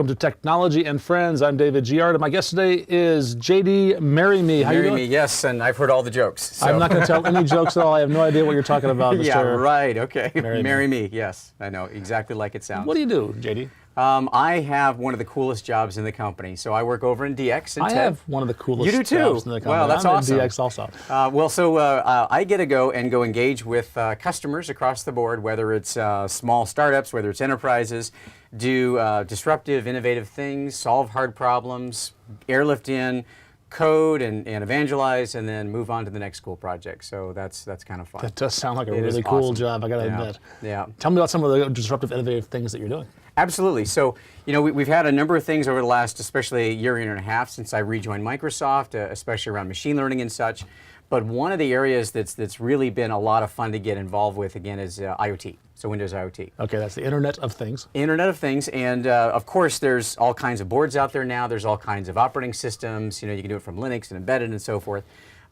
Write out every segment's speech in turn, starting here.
to Technology and Friends. I'm David Giard, and my guest today is JD Marymee. How you doing? Marymee, yes, and I've heard all the jokes. So. I'm not going to tell any jokes at all. I have no idea what you're talking about, Mr. Yeah, right, okay. Marymee. Marymee, yes, I know, exactly like it sounds. What do you do, JD? I have one of the coolest jobs in the company. So I work over in DX. I have one of the coolest you do too. jobs in the company. Well, that's I'm awesome. in DX also. I get to go engage with customers across the board, whether it's small startups, whether it's enterprises, do disruptive, innovative things, solve hard problems, airlift in, code and evangelize, and then move on to the next cool project. So that's kind of fun. That does sound like a It really is cool awesome. job, I got to admit. Yeah. Tell me about some of the disruptive, innovative things that you're doing. Absolutely. So, you know, we've had a number of things over the last, especially a year and a half since I rejoined Microsoft, especially around machine learning and such. But one of the areas that's really been a lot of fun to get involved with, again, is IoT, so Windows IoT. Okay, that's the Internet of Things. Internet of Things, and of course there's all kinds of boards out there now, there's all kinds of operating systems, you know, you can do it from Linux and embedded and so forth.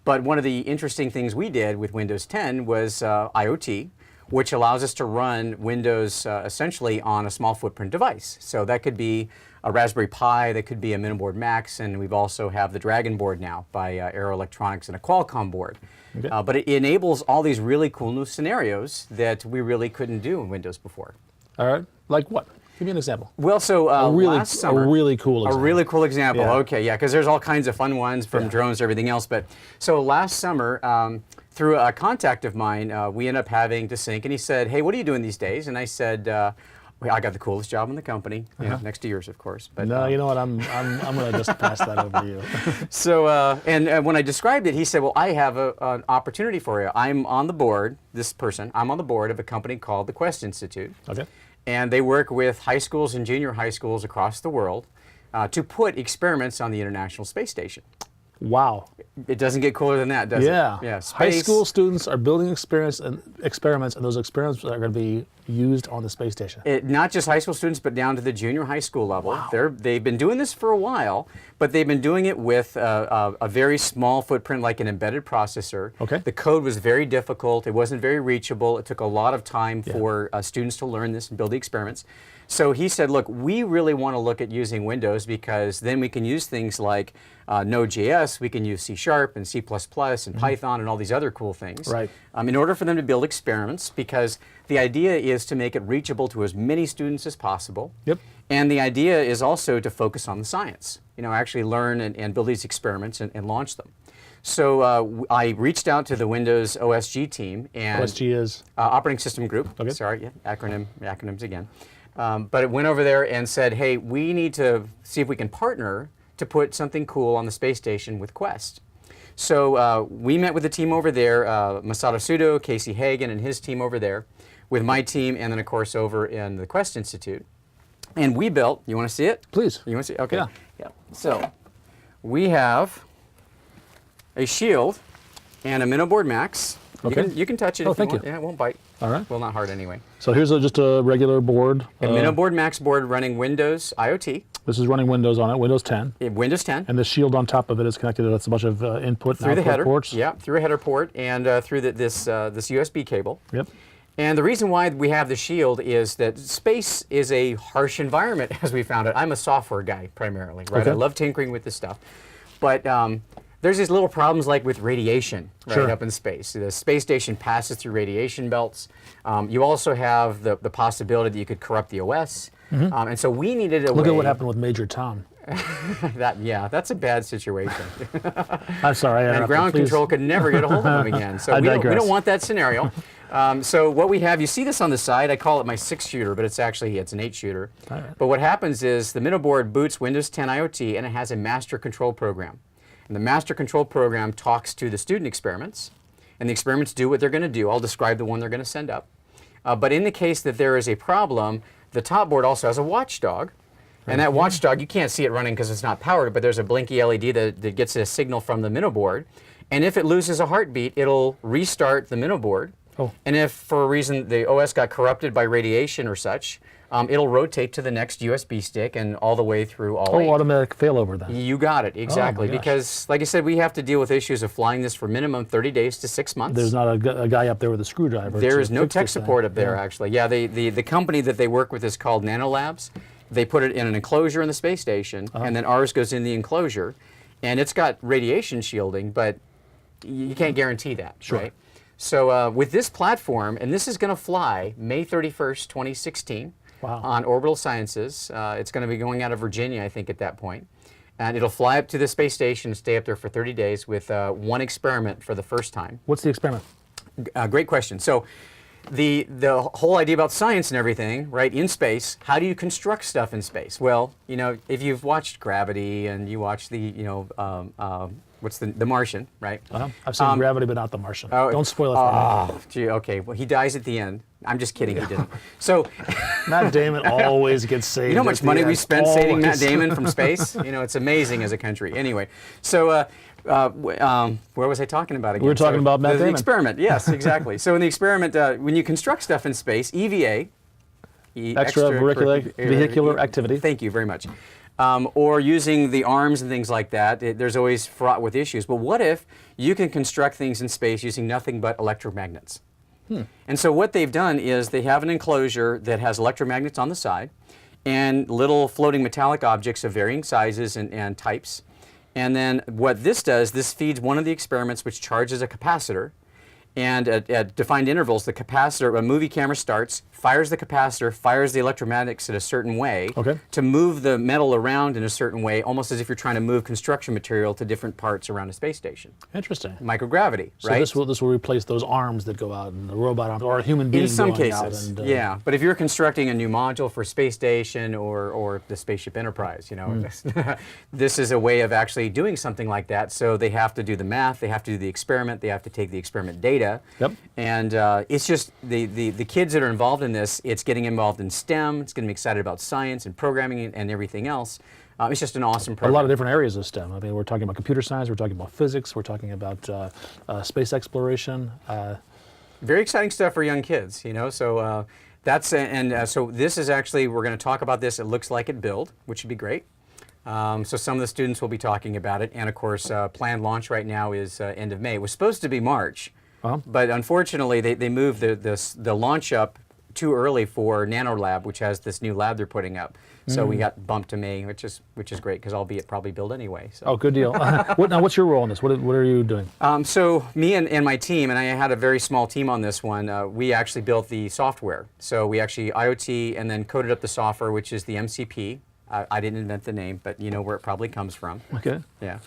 But one of the interesting things we did with Windows 10 was IoT, which allows us to run Windows essentially on a small footprint device. So that could be a Raspberry Pi, that could be a Miniboard Max, and we've also have the Dragon board now by Arrow Electronics and a Qualcomm board. Okay. But it enables all these really cool new scenarios that we really couldn't do in Windows before. All right, like what? Give me an example. Well, so last summer, a really cool example. A really cool example. Yeah. Okay, yeah, because there's all kinds of fun ones from drones to everything else. But so last summer, through a contact of mine, we ended up having to sync, and he said, "Hey, what are you doing these days?" And I said, well, "I got the coolest job in the company, you know, next to yours, of course." But no, you know what? I'm going to just pass that over to you. So, and when I described it, he said, "Well, I have an opportunity for you. I'm on the board. I'm on the board of a company called the Quest Institute." Okay. And they work with high schools and junior high schools across the world to put experiments on the International Space Station. Wow. It doesn't get cooler than that, does it? Yeah. High school students are building experiments, and those experiments are going to be used on the space station. Not just high school students, but down to the junior high school level. Wow. They've been doing this for a while, but they've been doing it with a very small footprint, like an embedded processor. Okay. The code was very difficult. It wasn't very reachable. It took a lot of time for students to learn this and build the experiments. So he said, look, we really want to look at using Windows because then we can use things like Node.js, we can use C# and C++ and Python and all these other cool things in order for them to build experiments, because the idea is to make it reachable to as many students as possible. Yep. And the idea is also to focus on the science, you know, actually learn and build these experiments and launch them. So I reached out to the Windows OSG team. And OSG is? Operating System Group. Okay. Sorry, acronyms again. But it went over there and said, hey, we need to see if we can partner to put something cool on the space station with Quest. So we met with the team over there, Masato Sudo, Casey Hagen, and his team over there, with my team, and then, of course, over in the Quest Institute. And we built, you want to see it? Please. You want to see it? Okay. Yeah. So we have a Shield and a Miniboard Max. Okay. You can touch it if you want. Yeah, it won't bite. All right. Well, not hard anyway. So here's just a regular board. A Miniboard Max board running Windows IoT. This is running Windows on it, Windows 10. Windows 10. And the Shield on top of it is connected to a bunch of input and output ports. Yeah, through a header port and through this USB cable. Yep. And the reason why we have the Shield is that space is a harsh environment, as we found it. I'm a software guy primarily, right? Okay. I love tinkering with this stuff. But there's these little problems like with radiation up in space. The space station passes through radiation belts. You also have the possibility that you could corrupt the OS. And so we needed a way. Look at what happened with Major Tom. That's a bad situation. I'm sorry. And ground control could never get a hold of him again. So we don't want that scenario. So what we have, you see this on the side, I call it my 6-shooter, but it's an 8-shooter. Right. But what happens is the Miniboard boots Windows 10 IoT, and it has a master control program. And the master control program talks to the student experiments, and the experiments do what they're going to do. I'll describe the one they're going to send up. But in the case that there is a problem, the top board also has a watchdog. And that watchdog, you can't see it running because it's not powered, but there's a blinky LED that gets a signal from the Miniboard. And if it loses a heartbeat, it'll restart the Miniboard. And if for a reason the OS got corrupted by radiation or such, it'll rotate to the next USB stick and all the way through all 8. Automatic failover then. You got it, exactly. Because, like I said, we have to deal with issues of flying this for minimum 30 days to 6 months. There's not a guy up there with a screwdriver. There is no tech support up there, actually. Yeah, the company that they work with is called Nanolabs. They put it in an enclosure in the space station, and then ours goes in the enclosure, and it's got radiation shielding, but you can't guarantee that, Sure. right? So with this platform, and this is going to fly May 31st, 2016, Wow. on Orbital Sciences. It's going to be going out of Virginia, I think, at that point. And it'll fly up to the space station and stay up there for 30 days with one experiment for the first time. What's the experiment? Great question. So the whole idea about science and everything, right, in space, how do you construct stuff in space? Well, you know, if you've watched Gravity and you watch the, you know, what's the Martian, right? I've seen Gravity, but not The Martian. Don't spoil it for me. Oh, gee, okay. Well, he dies at the end. I'm just kidding, he didn't. So, Matt Damon always gets saved. you know how much money we spent saving Matt Always. Damon from space? You know, it's amazing as a country. Anyway, so where was I talking about again? We were talking about Matt the Damon. experiment, yes, exactly. So in the experiment, when you construct stuff in space, EVA, Extravehicular activity. Thank you very much. Or using the arms and things like that, there's always fraught with issues. But what if you can construct things in space using nothing but electromagnets? And so what they've done is they have an enclosure that has electromagnets on the side and little floating metallic objects of varying sizes and types. And then what this does, this feeds one of the experiments which charges a capacitor. And at defined intervals, the capacitor, a movie camera starts, fires the capacitor, fires the electromagnets in a certain way to move the metal around in a certain way, almost as if you're trying to move construction material to different parts around a space station. Interesting. Microgravity, So right? this will replace those arms that go out and the robot arms, or a human being In some going out cases, and, yeah. But if you're constructing a new module for space station or the Spaceship Enterprise, you know, this is a way of actually doing something like that. So they have to do the math, they have to do the experiment, they have to take the experiment data. Yep. And it's just the kids that are involved in this, it's getting involved in STEM, it's getting excited about science and programming and everything else. It's just an awesome a program. lot of different areas of STEM. I mean, we're talking about computer science, we're talking about physics, we're talking about space exploration. Very exciting stuff for young kids, you know. So that's so this is actually, we're going to talk about this. It looks like at Build, which would be great. So some of the students will be talking about it, and of course, planned launch right now is end of May. It was supposed to be March, but unfortunately, they moved the launch up too early for NanoLab, which has this new lab they're putting up. So we got bumped to May, which is great because I'll be at probably Build anyway. So. Oh, good deal. Now, what's your role in this? What are you doing? So me and my team, and I had a very small team on this one, we actually built the software. So we actually IoT and then coded up the software, which is the MCP. I didn't invent the name, but you know where it probably comes from. Okay. Yeah.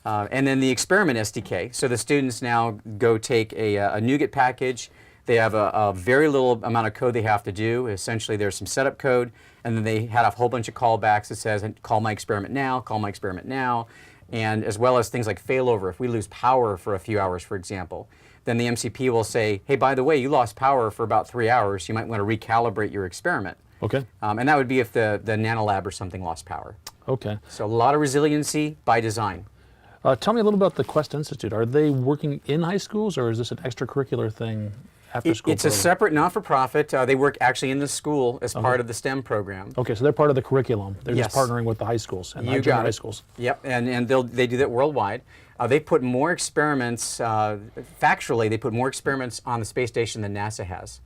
And then the experiment SDK. So the students now go take a NuGet package. They have a very little amount of code they have to do. Essentially, there's some setup code, and then they had a whole bunch of callbacks that says, call my experiment now, call my experiment now, and as well as things like failover. If we lose power for a few hours, for example, then the MCP will say, hey, by the way, you lost power for about 3 hours. You might want to recalibrate your experiment. Okay. And that would be if the NanoLab or something lost power. Okay. So a lot of resiliency by design. Tell me a little about the Quest Institute. Are they working in high schools, or is this an extracurricular thing after school? It's a separate not-for-profit. They work actually in the school as part of the STEM program. Okay, so they're part of the curriculum. They're Yes. just partnering with the high schools and You junior got high it. schools. Yep, and they do that worldwide. They put more experiments, factually, they put more experiments on the space station than NASA has.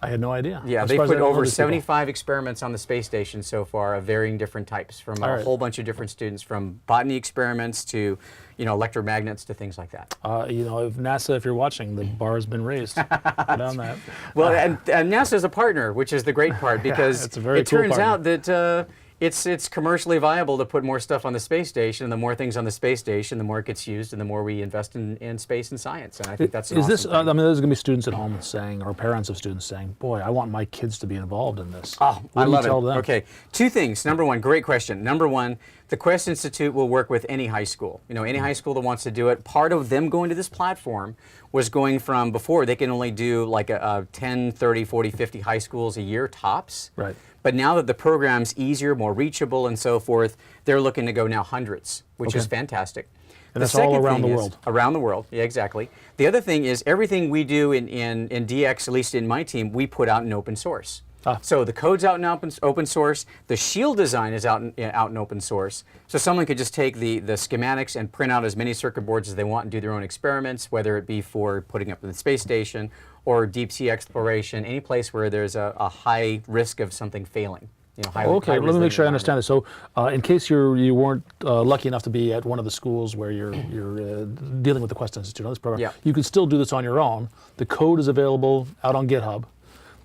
I had no idea. Yeah, I'm they surprised I put didn't know over these people. 75 experiments on the space station so far of varying different types, from All a right. whole bunch of different students, from botany experiments to, you know, electromagnets to things like that. You know, if NASA, if you're watching, the bar has been raised. Put on that. Well, and NASA is a partner, which is the great part, because It's a very it cool turns partner. out that it's commercially viable to put more stuff on the space station. And the more things on the space station, the more it gets used, and the more we invest in space and science. And I think that's an Is awesome this? thing. I mean, there's going to be students at home saying, or parents of students saying, "Boy, I want my kids to be involved in this." Oh, What I do you love tell it. them? Okay, two things. Number one, great question. Number one, the Quest Institute will work with any high school. You know, any high school that wants to do it. Part of them going to this platform was going from before, they can only do like a 10, 30, 40, 50 high schools a year tops. Right. But now that the program's easier, more reachable, and so forth, they're looking to go now hundreds, which is fantastic. And The that's all second around thing the is- world. Around the world, yeah, exactly. The other thing is everything we do in DX, at least in my team, we put out in open source. So the code's out in open source. The shield design is out in open source. So someone could just take the schematics and print out as many circuit boards as they want and do their own experiments, whether it be for putting up in the space station or deep sea exploration, any place where there's a high risk of something failing. high Okay, let me make sure I resilient understand this. So, in case you weren't lucky enough to be at one of the schools where you're dealing with the Quest Institute on this program, Yeah. you can still do this on your own. The code is available out on GitHub.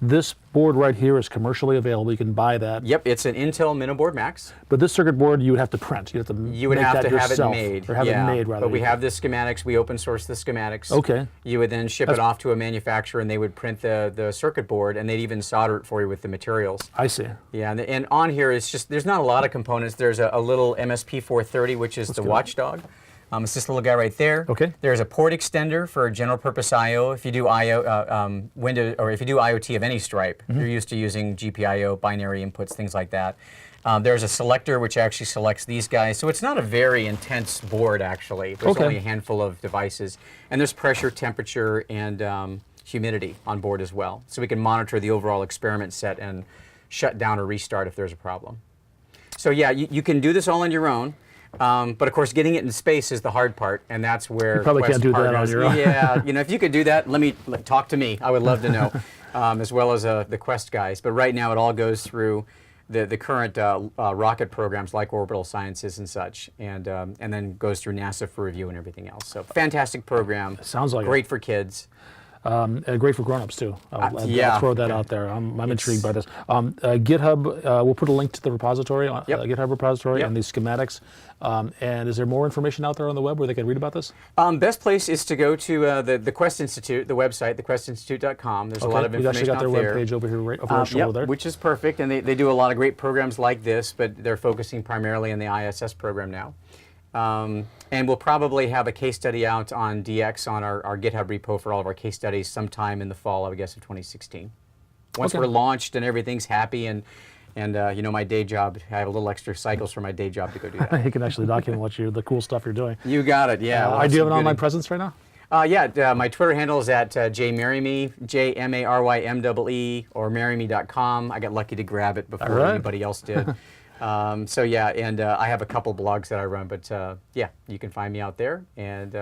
This board right here is commercially available. You can buy that. Yep, it's an Intel MinoBoard Max. But this circuit board you would have to print. You would have to You would make have that to have yourself, it made. or have yeah. it made rather. But we have the schematics. We open source the schematics. Okay. You would then ship it off to a manufacturer, and they would print the circuit board, and they'd even solder it for you with the materials. I see. Yeah, and on here it's just there's not a lot of components. There's a little MSP430, which is the watchdog. It's this little guy right there. Okay. There's a port extender for general purpose I/O. If you do Windows, or if you do IoT of any stripe, you're used to using GPIO, binary inputs, things like that. There's a selector which actually selects these guys. So it's not a very intense board actually. There's only a handful of devices, and there's pressure, temperature, and humidity on board as well. So we can monitor the overall experiment set and shut down or restart if there's a problem. So yeah, you can do this all on your own. But of course, getting it in space is the hard part, and that's where you probably Quest can't do that on partners- your own. Yeah, if you could do that, talk to me. I would love to know, as well as the Quest guys. But right now, it all goes through the current rocket programs like Orbital Sciences and such, and then goes through NASA for review and everything else. So fantastic program. Sounds like great for kids. Great for grown-ups too. Yeah. I'll throw that out there. I'm intrigued by this. GitHub, we'll put a link to the repository, GitHub repository, and these schematics. And is there more information out there on the web where they can read about this? Best place is to go to the Quest Institute, the website, thequestinstitute.com. There's a lot of We've actually information got their out there. webpage over here, right over our shoulder there. Which is perfect, and they do a lot of great programs like this, but they're focusing primarily on the ISS program now. And we'll probably have a case study out on DX on our GitHub repo for all of our case studies sometime in the fall, I would guess, of 2016. Once we're launched and everything's happy, and my day job, I have a little extra cycles for my day job to go do that. You can actually document the cool stuff you're doing. You got it, yeah. Do you have an online presence right now? My Twitter handle is at jmarymee, JMARYMEE, or marymee.com. I got lucky to grab it before anybody else did. I have a couple blogs that I run, but you can find me out there, and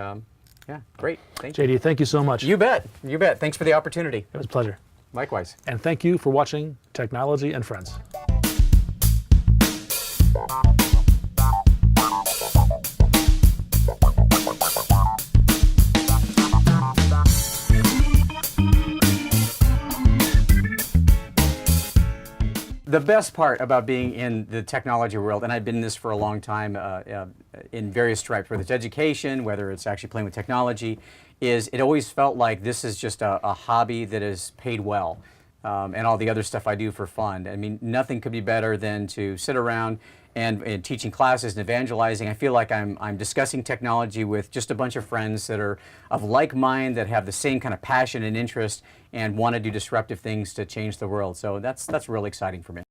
great. Thank you. JD, thank you so much. You bet. You bet. Thanks for the opportunity. It was a pleasure. Likewise. And thank you for watching Technology and Friends. The best part about being in the technology world, and I've been in this for a long time in various stripes, whether it's education, whether it's actually playing with technology, is it always felt like this is just a hobby that is paid well. And all the other stuff I do for fun. I mean, nothing could be better than to sit around and teaching classes and evangelizing. I feel like I'm discussing technology with just a bunch of friends that are of like mind, that have the same kind of passion and interest and want to do disruptive things to change the world. So that's really exciting for me.